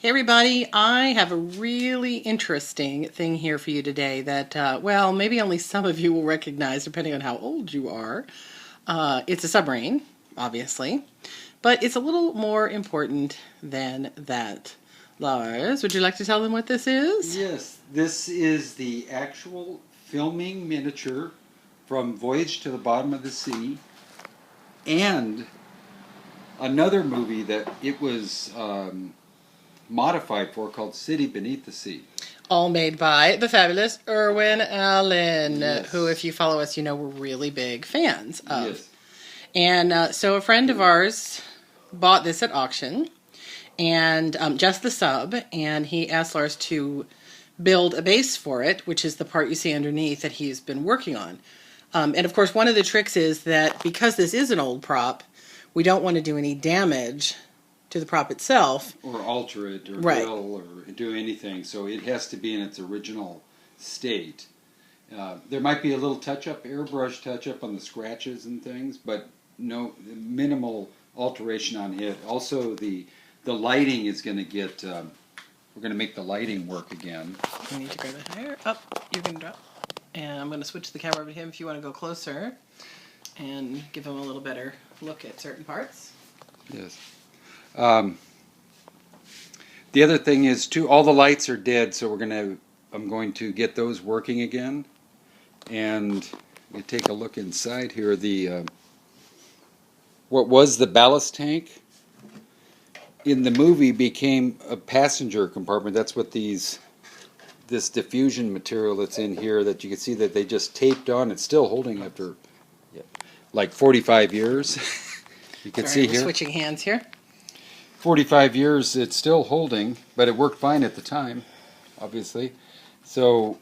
Hey everybody, I have a really interesting thing here for you today that, well, maybe only some of you will recognize depending on how old you are. It's a submarine, obviously, but it's a little more important than that. Lars, would you like to tell them what this is? Yes, this is the actual filming miniature from Voyage to the Bottom of the Sea, and another movie that it was modified for called City Beneath the Sea. All made by the fabulous Irwin Allen, Yes. who, if you follow us, you know we're really big fans of. Yes. And so a friend of ours bought this at auction, and just the sub, and he asked Lars to build a base for it, which is the part you see underneath that he's been working on. And of course, one of the tricks is that because this is an old prop, we don't want to do any damage to the prop itself. Or alter it, or Right. drill, or do anything. So it has to be in its original state. There might be a little touch-up, airbrush touch-up on the scratches and things, but no minimal alteration on it. Also, the lighting is going to get. We're going to make the lighting work again. You need to go higher. Up, you can drop. And I'm going to switch the camera over to him if you want to go closer and give him a little better look at certain parts. Yes. The other thing is too, all the lights are dead, so I'm going to get those working again. And we take a look inside here. What was the ballast tank in the movie became a passenger compartment. That's what this diffusion material that's in here that you can see that they just taped on. It's still holding after like 45 years. You can see here. Switching hands here. 45 years, it's still holding, but it worked fine at the time, obviously. So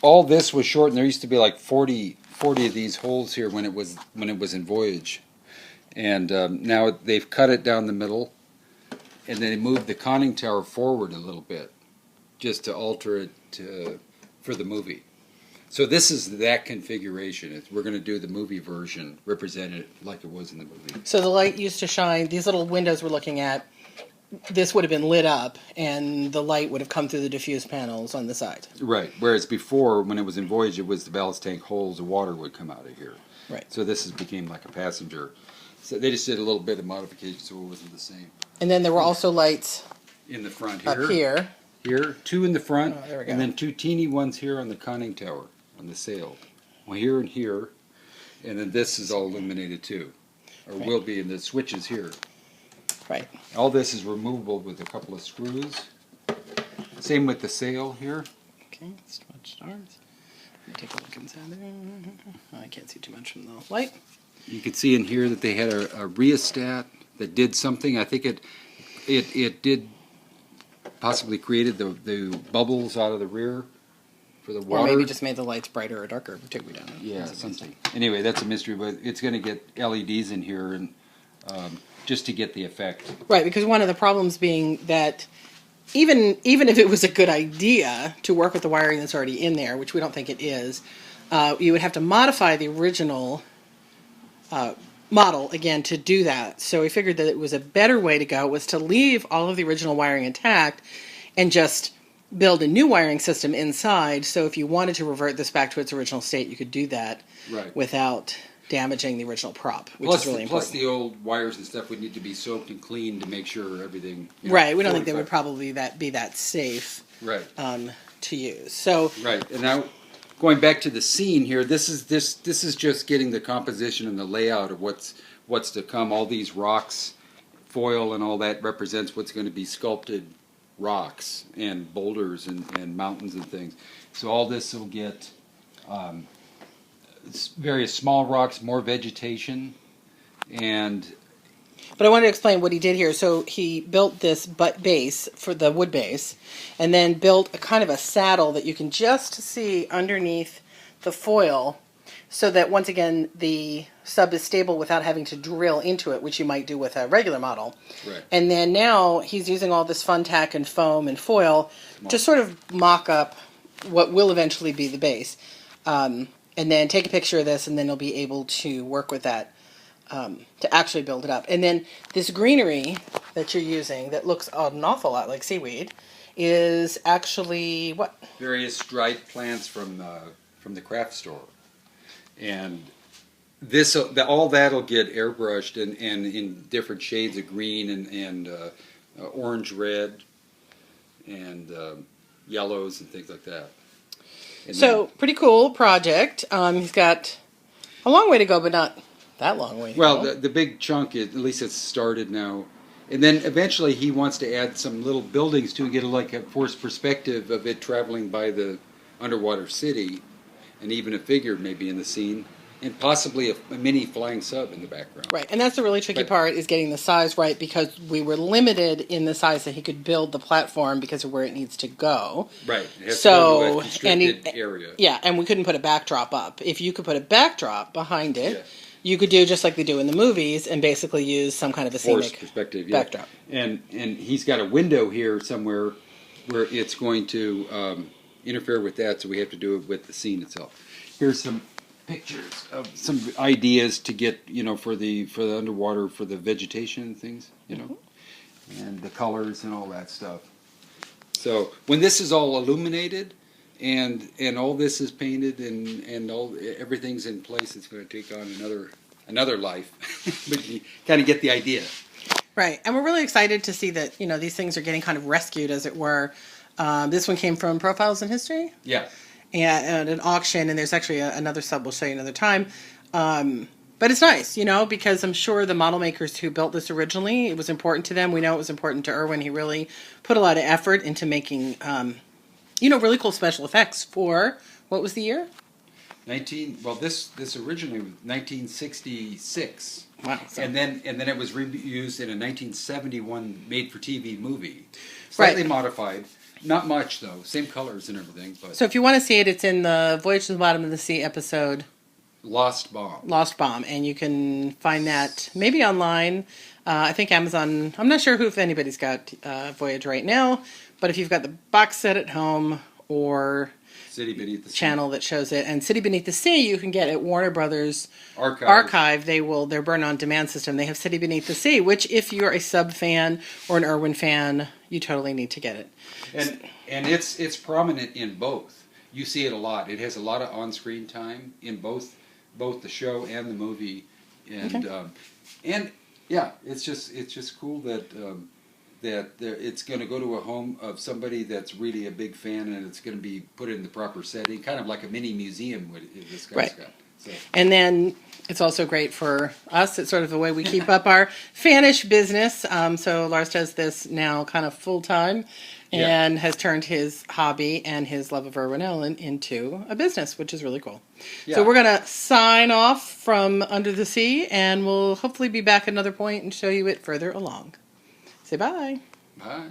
all this was short, and there used to be like 40 of these holes here when it was in Voyage. And now they've cut it down the middle, and then they moved the conning tower forward a little bit, just to alter it for the movie. So this is that configuration. We're going to do the movie version, represent it like it was in the movie. So the light used to shine, these little windows we're looking at, this would have been lit up, and the light would have come through the diffuse panels on the side. Right. Whereas before, when it was in Voyage, it was the ballast tank holes, the water would come out of here. Right. So this became like a passenger. So they just did a little bit of modification so it wasn't the same. And then there were also lights In the front up here. Here, two in the front, Oh, there we go. and then two teeny ones here on the conning tower, on the sail. Well, here and here, and then this is all illuminated too, or Right. will be, and the switches here. Right. All this is removable with a couple of screws. Same with the sail here. Okay, switch stars. Let me take a look inside there. Oh, I can't see too much from the light. You can see in here that they had a rheostat that did something. I think it did possibly created the bubbles out of the rear for the water. Or maybe just made the lights brighter or darker, too, we don't know. Yeah, something. Anyway, that's a mystery, but it's going to get LEDs in here and just to get the effect. Right, because one of the problems being that even if it was a good idea to work with the wiring that's already in there, which we don't think it is, you would have to modify the original model again to do that. So we figured that it was a better way to go was to leave all of the original wiring intact and just build a new wiring system inside. So if you wanted to revert this back to its original state, you could do that Right. without damaging the original prop, which is really important. Plus the old wires and stuff would need to be soaked and cleaned to make sure everything. Right, we don't think they would probably be that safe Right. To use. So Right, and now going back to the scene here, this is just getting the composition and the layout of what's to come. All these rocks, foil, and all that represents what's going to be sculpted rocks and boulders and mountains and things. So all this will get various small rocks, more vegetation, and. But I wanted to explain what he did here. So he built this base for the wood base, and then built a kind of a saddle that you can just see underneath the foil, so that once again the sub is stable without having to drill into it, which you might do with a regular model. Right. And then now he's using all this fun tack and foam and foil to sort of mock up what will eventually be the base. And then take a picture of this, and then you'll be able to work with that to actually build it up. And then this greenery that you're using that looks an awful lot like seaweed is actually what? Various dried plants from the craft store, and this all that'll get airbrushed and in different shades of green and orange, red, and yellows and things like that. And so pretty cool project. He's got a long way to go, but not that long way to well, go. the big chunk is, at least it's started now. And then eventually he wants to add some little buildings to get a forced perspective of it traveling by the underwater city, and even a figure maybe in the scene, and possibly a mini flying sub in the background. Right, and that's the really tricky part, is getting the size right, because we were limited in the size that he could build the platform because of where it needs to go. Right. It has So, to go to a constricted area. Yeah, and we couldn't put a backdrop up. If you could put a backdrop behind it, Yeah. you could do just like they do in the movies and basically use some kind of a Forced scenic perspective, yeah. backdrop. And he's got a window here somewhere where it's going to interfere with that, so we have to do it with the scene itself. Here's some pictures of some ideas to get, for the underwater, for the vegetation and things, and the colors and all that stuff. So when this is all illuminated and all this is painted and everything's in place, it's going to take on another life. But you kind of get the idea. Right, and we're really excited to see that, these things are getting kind of rescued, as it were. This one came from Profiles in History. Yeah. And an auction, and there's actually another sub we'll show you another time. But it's nice, because I'm sure the model makers who built this originally, it was important to them. We know it was important to Irwin. He really put a lot of effort into making, really cool special effects for, what was the year? This originally was 1966. Wow. So. And then it was reused in a 1971 made-for-TV movie. Slightly modified. Not much, though. Same colors and everything. But so if you want to see it, it's in the Voyage to the Bottom of the Sea episode. Lost Bomb. And you can find that maybe online. I think Amazon. I'm not sure if anybody's got Voyage right now. But if you've got the box set at home or City Beneath the Sea channel that shows it, and City Beneath the Sea you can get at Warner Brothers Archive. Their burn on demand system. They have City Beneath the Sea, which if you're a sub fan or an Irwin fan, you totally need to get it. And it's prominent in both. You see it a lot. It has a lot of on-screen time in both the show and the movie, and yeah, it's just cool that it's going to go to a home of somebody that's really a big fan, and it's going to be put in the proper setting, kind of like a mini museum. What this guy's got. So. And then it's also great for us. It's sort of the way we keep up our fanish business. So Lars does this now kind of full time, and has turned his hobby and his love of Irwin Allen into a business, which is really cool. Yeah. So we're going to sign off from Under the Sea, and we'll hopefully be back at another point and show you it further along. Say bye. Bye.